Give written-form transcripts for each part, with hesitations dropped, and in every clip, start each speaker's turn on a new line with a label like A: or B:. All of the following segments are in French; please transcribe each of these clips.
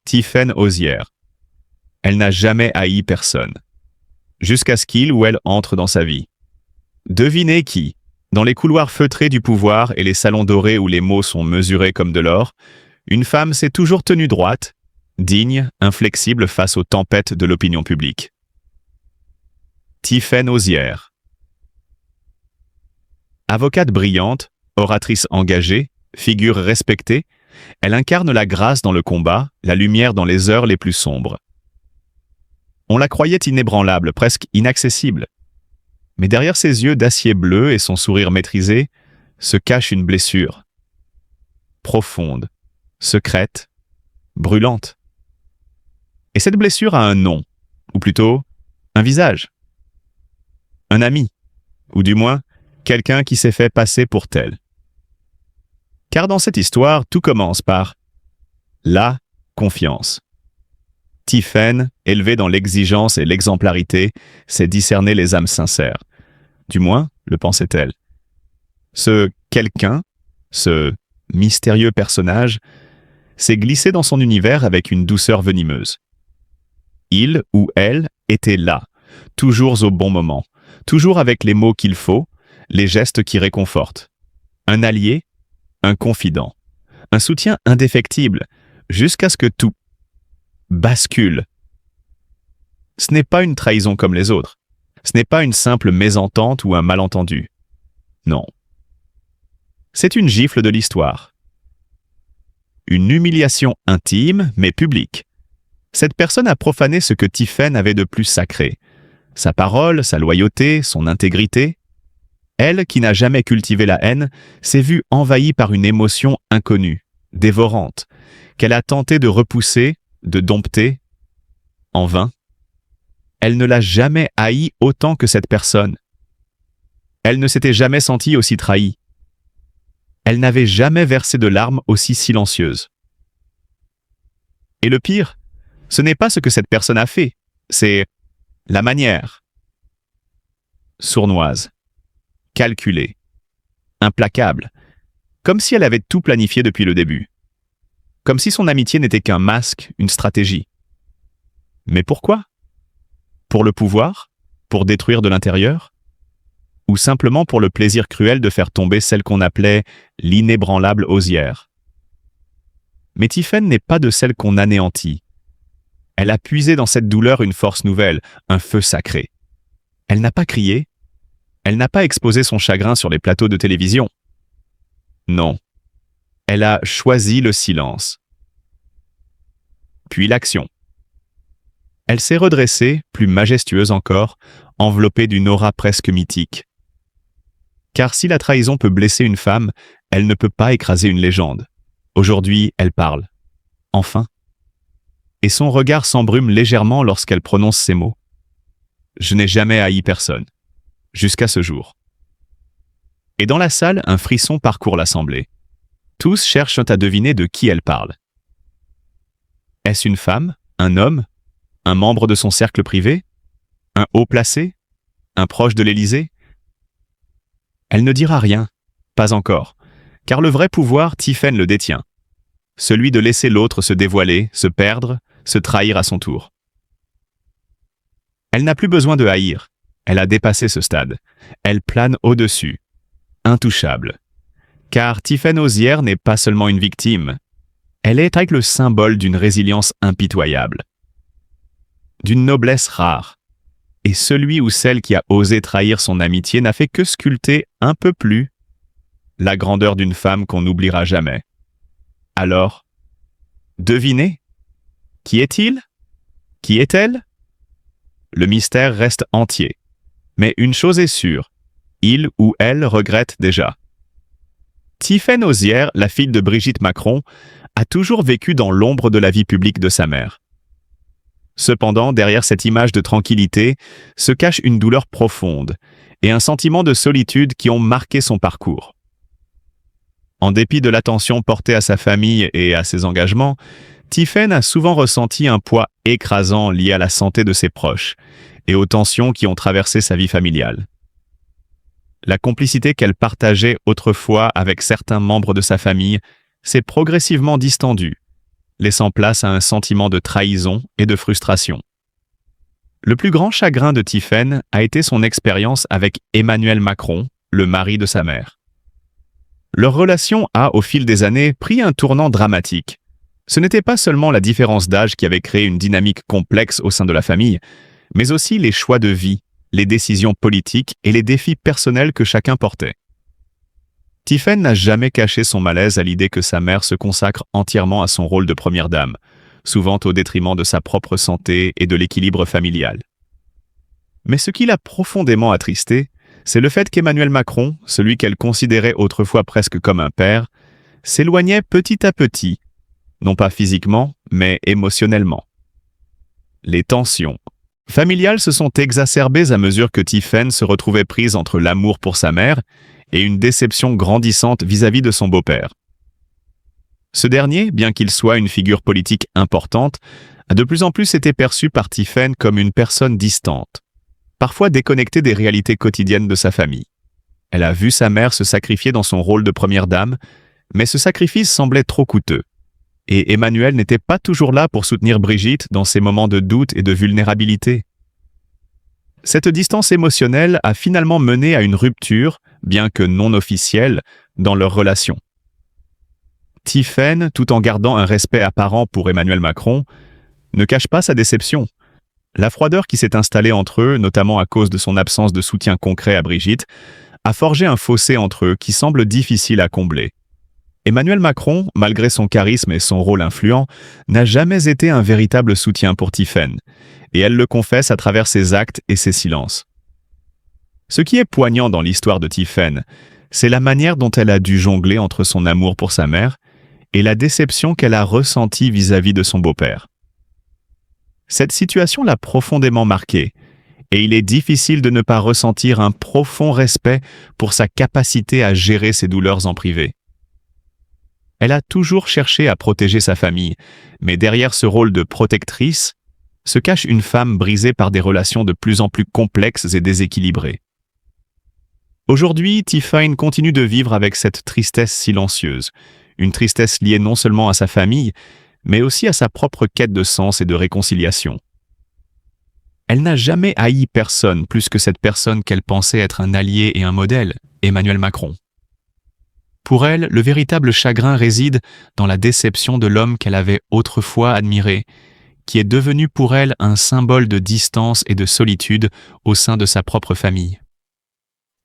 A: Tiphaine Hozière. Elle n'a jamais haï personne. Jusqu'à ce qu'il ou elle entre dans sa vie. Devinez qui, dans les couloirs feutrés du pouvoir et les salons dorés où les mots sont mesurés comme de l'or, une femme s'est toujours tenue droite, digne, inflexible face aux tempêtes de l'opinion publique. Tiphaine Hozière. Avocate brillante, oratrice engagée, figure respectée, elle incarne la grâce dans le combat, la lumière dans les heures les plus sombres. On la croyait inébranlable, presque inaccessible. Mais derrière ses yeux d'acier bleu et son sourire maîtrisé, se cache une blessure. Profonde, secrète, brûlante. Et cette blessure a un nom, ou plutôt un visage. Un ami, ou du moins quelqu'un qui s'est fait passer pour tel. Car dans cette histoire, tout commence par la confiance. Tiphaine, élevée dans l'exigence et l'exemplarité, sait discerner les âmes sincères. Du moins, le pensait-elle. Ce quelqu'un, ce mystérieux personnage, s'est glissé dans son univers avec une douceur venimeuse. Il ou elle était là, toujours au bon moment, toujours avec les mots qu'il faut, les gestes qui réconfortent. Un allié, un confident, un soutien indéfectible, jusqu'à ce que tout bascule. Ce n'est pas une trahison comme les autres. Ce n'est pas une simple mésentente ou un malentendu. Non. C'est une gifle de l'histoire. Une humiliation intime, mais publique. Cette personne a profané ce que Tiphaine avait de plus sacré. Sa parole, sa loyauté, son intégrité. Elle, qui n'a jamais cultivé la haine, s'est vue envahie par une émotion inconnue, dévorante, qu'elle a tenté de repousser, de dompter, en vain. Elle ne l'a jamais haï autant que cette personne. Elle ne s'était jamais sentie aussi trahie. Elle n'avait jamais versé de larmes aussi silencieuses. Et le pire, ce n'est pas ce que cette personne a fait, c'est la manière. Sournoise, calculée, implacable, comme si elle avait tout planifié depuis le début. Comme si son amitié n'était qu'un masque, une stratégie. Mais pourquoi? Pour le pouvoir? Pour détruire de l'intérieur? Ou simplement pour le plaisir cruel de faire tomber celle qu'on appelait l'inébranlable Hozière? Mais Tiphaine n'est pas de celle qu'on anéantit. Elle a puisé dans cette douleur une force nouvelle, un feu sacré. Elle n'a pas crié. Elle n'a pas exposé son chagrin sur les plateaux de télévision. Non. Elle a choisi le silence. Puis l'action. Elle s'est redressée, plus majestueuse encore, enveloppée d'une aura presque mythique. Car si la trahison peut blesser une femme, elle ne peut pas écraser une légende. Aujourd'hui, elle parle. Enfin. Et son regard s'embrume légèrement lorsqu'elle prononce ces mots. Je n'ai jamais haï personne. Jusqu'à ce jour. Et dans la salle, un frisson parcourt l'assemblée. Tous cherchent à deviner de qui elle parle. Est-ce une femme? Un homme? Un membre de son cercle privé? Un haut placé? Un proche de l'Élysée? Elle ne dira rien. Pas encore. Car le vrai pouvoir, Tiphaine le détient. Celui de laisser l'autre se dévoiler, se perdre, se trahir à son tour. Elle n'a plus besoin de haïr. Elle a dépassé ce stade. Elle plane au-dessus. Intouchable. Car Tiphaine Hozière n'est pas seulement une victime. Elle est avec le symbole d'une résilience impitoyable. D'une noblesse rare. Et celui ou celle qui a osé trahir son amitié n'a fait que sculpter un peu plus la grandeur d'une femme qu'on n'oubliera jamais. Alors, devinez? Qui est-il? Qui est-elle? Le mystère reste entier. Mais une chose est sûre, il ou elle regrette déjà. Tiphaine Hozière, la fille de Brigitte Macron, a toujours vécu dans l'ombre de la vie publique de sa mère. Cependant, derrière cette image de tranquillité, se cache une douleur profonde et un sentiment de solitude qui ont marqué son parcours. En dépit de l'attention portée à sa famille et à ses engagements, Tiphaine a souvent ressenti un poids écrasant lié à la santé de ses proches et aux tensions qui ont traversé sa vie familiale. La complicité qu'elle partageait autrefois avec certains membres de sa famille s'est progressivement distendue, laissant place à un sentiment de trahison et de frustration. Le plus grand chagrin de Tiphaine a été son expérience avec Emmanuel Macron, le mari de sa mère. Leur relation a, au fil des années, pris un tournant dramatique. Ce n'était pas seulement la différence d'âge qui avait créé une dynamique complexe au sein de la famille, mais aussi les choix de vie, les décisions politiques et les défis personnels que chacun portait. Tiphaine n'a jamais caché son malaise à l'idée que sa mère se consacre entièrement à son rôle de première dame, souvent au détriment de sa propre santé et de l'équilibre familial. Mais ce qui l'a profondément attristée, c'est le fait qu'Emmanuel Macron, celui qu'elle considérait autrefois presque comme un père, s'éloignait petit à petit, non pas physiquement, mais émotionnellement. Les tensions familiales se sont exacerbées à mesure que Tiphaine se retrouvait prise entre l'amour pour sa mère et une déception grandissante vis-à-vis de son beau-père. Ce dernier, bien qu'il soit une figure politique importante, a de plus en plus été perçu par Tiphaine comme une personne distante, parfois déconnectée des réalités quotidiennes de sa famille. Elle a vu sa mère se sacrifier dans son rôle de première dame, mais ce sacrifice semblait trop coûteux. Et Emmanuel n'était pas toujours là pour soutenir Brigitte dans ses moments de doute et de vulnérabilité. Cette distance émotionnelle a finalement mené à une rupture, bien que non officielle, dans leur relation. Tiphaine, tout en gardant un respect apparent pour Emmanuel Macron, ne cache pas sa déception. La froideur qui s'est installée entre eux, notamment à cause de son absence de soutien concret à Brigitte, a forgé un fossé entre eux qui semble difficile à combler. Emmanuel Macron, malgré son charisme et son rôle influent, n'a jamais été un véritable soutien pour Tiphaine, et elle le confesse à travers ses actes et ses silences. Ce qui est poignant dans l'histoire de Tiphaine, c'est la manière dont elle a dû jongler entre son amour pour sa mère et la déception qu'elle a ressentie vis-à-vis de son beau-père. Cette situation l'a profondément marquée, et il est difficile de ne pas ressentir un profond respect pour sa capacité à gérer ses douleurs en privé. Elle a toujours cherché à protéger sa famille, mais derrière ce rôle de protectrice se cache une femme brisée par des relations de plus en plus complexes et déséquilibrées. Aujourd'hui, Tiphaine continue de vivre avec cette tristesse silencieuse, une tristesse liée non seulement à sa famille, mais aussi à sa propre quête de sens et de réconciliation. Elle n'a jamais haï personne plus que cette personne qu'elle pensait être un allié et un modèle, Emmanuel Macron. Pour elle, le véritable chagrin réside dans la déception de l'homme qu'elle avait autrefois admiré, qui est devenu pour elle un symbole de distance et de solitude au sein de sa propre famille.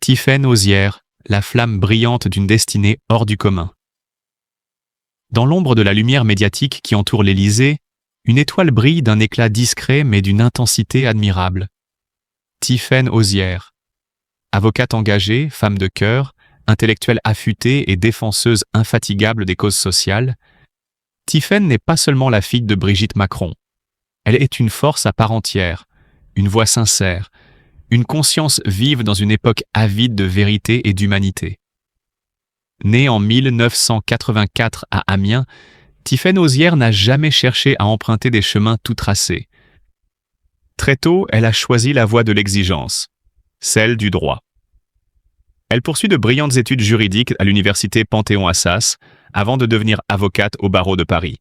A: Tiphaine Hozière, la flamme brillante d'une destinée hors du commun. Dans l'ombre de la lumière médiatique qui entoure l'Élysée, une étoile brille d'un éclat discret mais d'une intensité admirable. Tiphaine Hozière. Avocate engagée, femme de cœur, intellectuelle affûtée et défenseuse infatigable des causes sociales, Tiphaine n'est pas seulement la fille de Brigitte Macron. Elle est une force à part entière, une voix sincère, une conscience vive dans une époque avide de vérité et d'humanité. Née en 1984 à Amiens, Tiphaine Hozière n'a jamais cherché à emprunter des chemins tout tracés. Très tôt, elle a choisi la voie de l'exigence, celle du droit. Elle poursuit de brillantes études juridiques à l'université Panthéon-Assas avant de devenir avocate au barreau de Paris.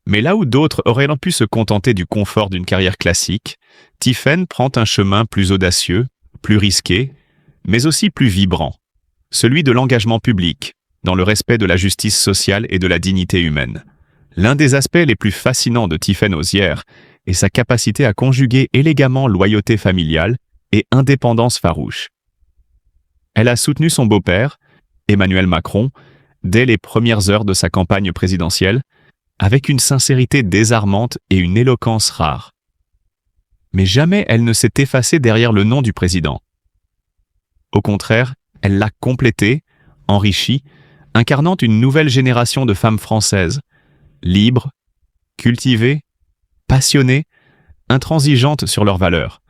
A: Mais là où d'autres auraient pu se contenter du confort d'une carrière classique, Tiphaine prend un chemin plus audacieux, plus risqué, mais aussi plus vibrant, celui de l'engagement public, dans le respect de la justice sociale et de la dignité humaine. L'un des aspects les plus fascinants de Tiphaine Hozière est sa capacité à conjuguer élégamment loyauté familiale et indépendance farouche. Elle a soutenu son beau-père, Emmanuel Macron, dès les premières heures de sa campagne présidentielle, avec une sincérité désarmante et une éloquence rare. Mais jamais elle ne s'est effacée derrière le nom du président. Au contraire, elle l'a complété, enrichi, incarnant une nouvelle génération de femmes françaises, libres, cultivées, passionnées, intransigeantes sur leurs valeurs.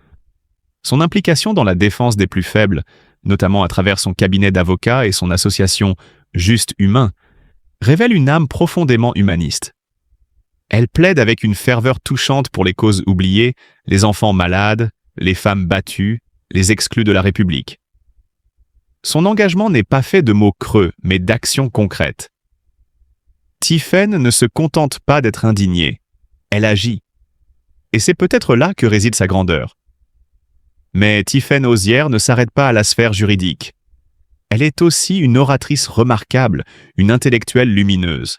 A: Son implication dans la défense des plus faibles, notamment à travers son cabinet d'avocats et son association Juste Humain, révèle une âme profondément humaniste. Elle plaide avec une ferveur touchante pour les causes oubliées, les enfants malades, les femmes battues, les exclus de la République. Son engagement n'est pas fait de mots creux, mais d'actions concrètes. Tiphaine ne se contente pas d'être indignée, elle agit. Et c'est peut-être là que réside sa grandeur. Mais Tiphaine Hozière ne s'arrête pas à la sphère juridique. Elle est aussi une oratrice remarquable, une intellectuelle lumineuse.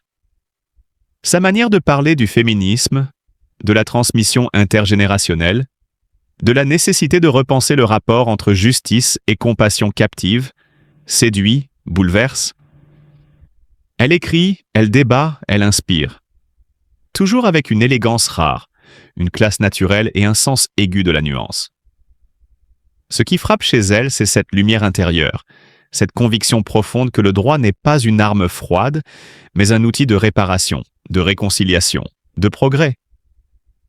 A: Sa manière de parler du féminisme, de la transmission intergénérationnelle, de la nécessité de repenser le rapport entre justice et compassion captive, séduit, bouleverse. Elle écrit, elle débat, elle inspire. Toujours avec une élégance rare, une classe naturelle et un sens aigu de la nuance. Ce qui frappe chez elle, c'est cette lumière intérieure, cette conviction profonde que le droit n'est pas une arme froide, mais un outil de réparation, de réconciliation, de progrès.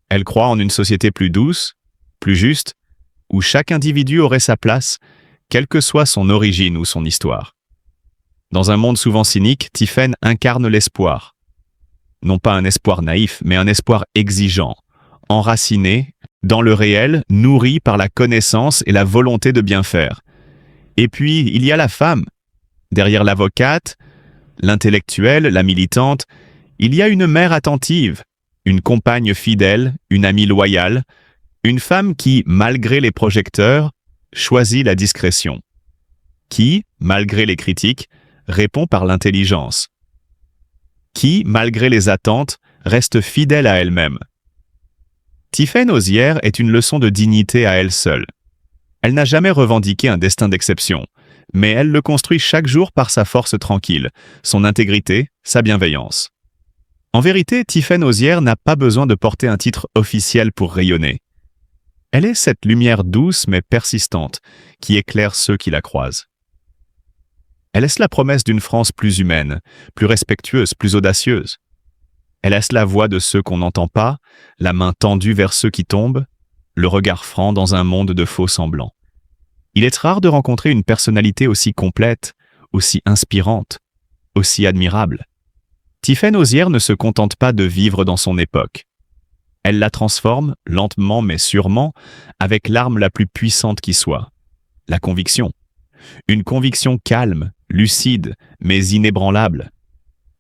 A: Elle croit en une société plus douce, plus juste, où chaque individu aurait sa place, quelle que soit son origine ou son histoire. Dans un monde souvent cynique, Tiphaine incarne l'espoir. Non pas un espoir naïf, mais un espoir exigeant, enraciné, dans le réel, nourri par la connaissance et la volonté de bien faire. Et puis, il y a la femme. Derrière l'avocate, l'intellectuelle, la militante, il y a une mère attentive, une compagne fidèle, une amie loyale, une femme qui, malgré les projecteurs, choisit la discrétion. Qui, malgré les critiques, répond par l'intelligence. Qui, malgré les attentes, reste fidèle à elle-même. Tiphaine Hozière est une leçon de dignité à elle seule. Elle n'a jamais revendiqué un destin d'exception, mais elle le construit chaque jour par sa force tranquille, son intégrité, sa bienveillance. En vérité, Tiphaine Hozière n'a pas besoin de porter un titre officiel pour rayonner. Elle est cette lumière douce mais persistante qui éclaire ceux qui la croisent. Elle laisse la promesse d'une France plus humaine, plus respectueuse, plus audacieuse. Elle laisse la voix de ceux qu'on n'entend pas, la main tendue vers ceux qui tombent, le regard franc dans un monde de faux semblants. Il est rare de rencontrer une personnalité aussi complète, aussi inspirante, aussi admirable. Tiphaine Hozière ne se contente pas de vivre dans son époque. Elle la transforme, lentement mais sûrement, avec l'arme la plus puissante qui soit, la conviction. Une conviction calme, lucide, mais inébranlable.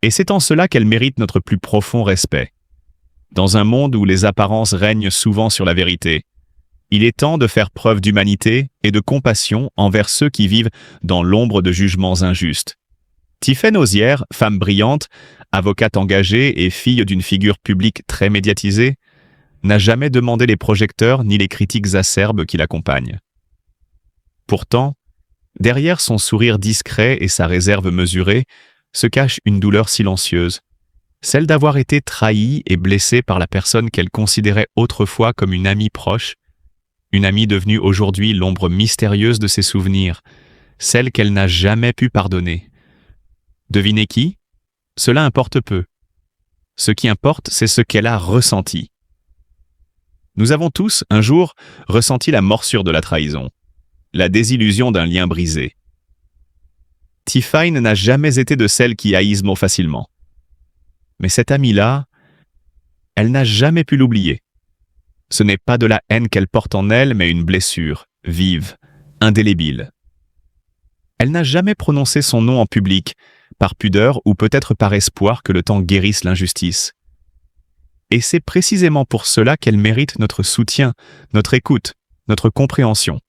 A: Et c'est en cela qu'elle mérite notre plus profond respect. Dans un monde où les apparences règnent souvent sur la vérité, il est temps de faire preuve d'humanité et de compassion envers ceux qui vivent dans l'ombre de jugements injustes. Tiphaine Hozière, femme brillante, avocate engagée et fille d'une figure publique très médiatisée, n'a jamais demandé les projecteurs ni les critiques acerbes qui l'accompagnent. Pourtant, derrière son sourire discret et sa réserve mesurée, se cache une douleur silencieuse, celle d'avoir été trahie et blessée par la personne qu'elle considérait autrefois comme une amie proche, une amie devenue aujourd'hui l'ombre mystérieuse de ses souvenirs, celle qu'elle n'a jamais pu pardonner. Devinez qui? Cela importe peu. Ce qui importe, c'est ce qu'elle a ressenti. Nous avons tous, un jour, ressenti la morsure de la trahison, la désillusion d'un lien brisé. Tiphaine n'a jamais été de celles qui haïssent mot facilement. Mais cette amie-là, elle n'a jamais pu l'oublier. Ce n'est pas de la haine qu'elle porte en elle, mais une blessure, vive, indélébile. Elle n'a jamais prononcé son nom en public, par pudeur ou peut-être par espoir que le temps guérisse l'injustice. Et c'est précisément pour cela qu'elle mérite notre soutien, notre écoute, notre compréhension.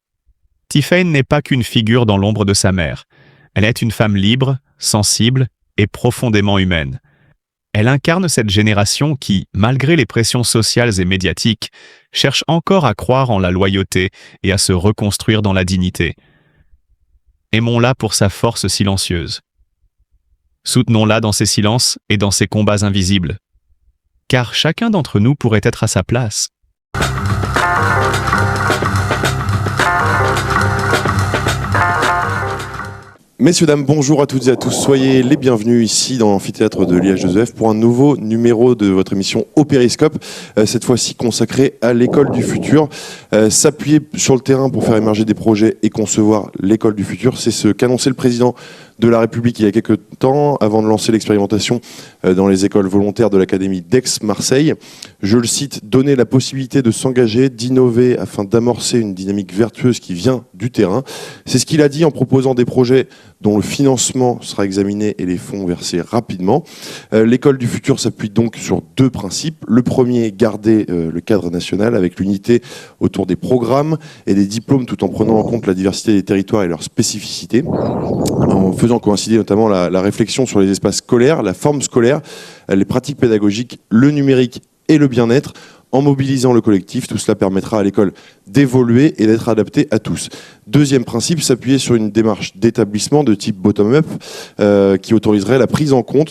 A: Tiphaine n'est pas qu'une figure dans l'ombre de sa mère. Elle est une femme libre, sensible et profondément humaine. Elle incarne cette génération qui, malgré les pressions sociales et médiatiques, cherche encore à croire en la loyauté et à se reconstruire dans la dignité. Aimons-la pour sa force silencieuse. Soutenons-la dans ses silences et dans ses combats invisibles. Car chacun d'entre nous pourrait être à sa place.
B: Messieurs, dames, bonjour à toutes et à tous. Soyez les bienvenus ici dans l'amphithéâtre de l'IH2EF pour un nouveau numéro de votre émission Au Périscope, cette fois-ci consacrée à l'école du futur. S'appuyer sur le terrain pour faire émerger des projets et concevoir l'école du futur, c'est ce qu'annonçait le président de la République il y a quelques temps, avant de lancer l'expérimentation dans les écoles volontaires de l'Académie d'Aix-Marseille. Je le cite, donner la possibilité de s'engager, d'innover afin d'amorcer une dynamique vertueuse qui vient du terrain. C'est ce qu'il a dit en proposant des projets dont le financement sera examiné et les fonds versés rapidement. L'école du futur s'appuie donc sur 2 principes. Le premier, garder le cadre national avec l'unité autour des programmes et des diplômes tout en prenant en compte la diversité des territoires et leurs spécificités, en faisant coïncider notamment la réflexion sur les espaces scolaires, la forme scolaire, les pratiques pédagogiques, le numérique et le bien-être. En mobilisant le collectif, tout cela permettra à l'école d'évoluer et d'être adaptée à tous. Deuxième principe, s'appuyer sur une démarche d'établissement de type bottom-up qui autoriserait la prise en compte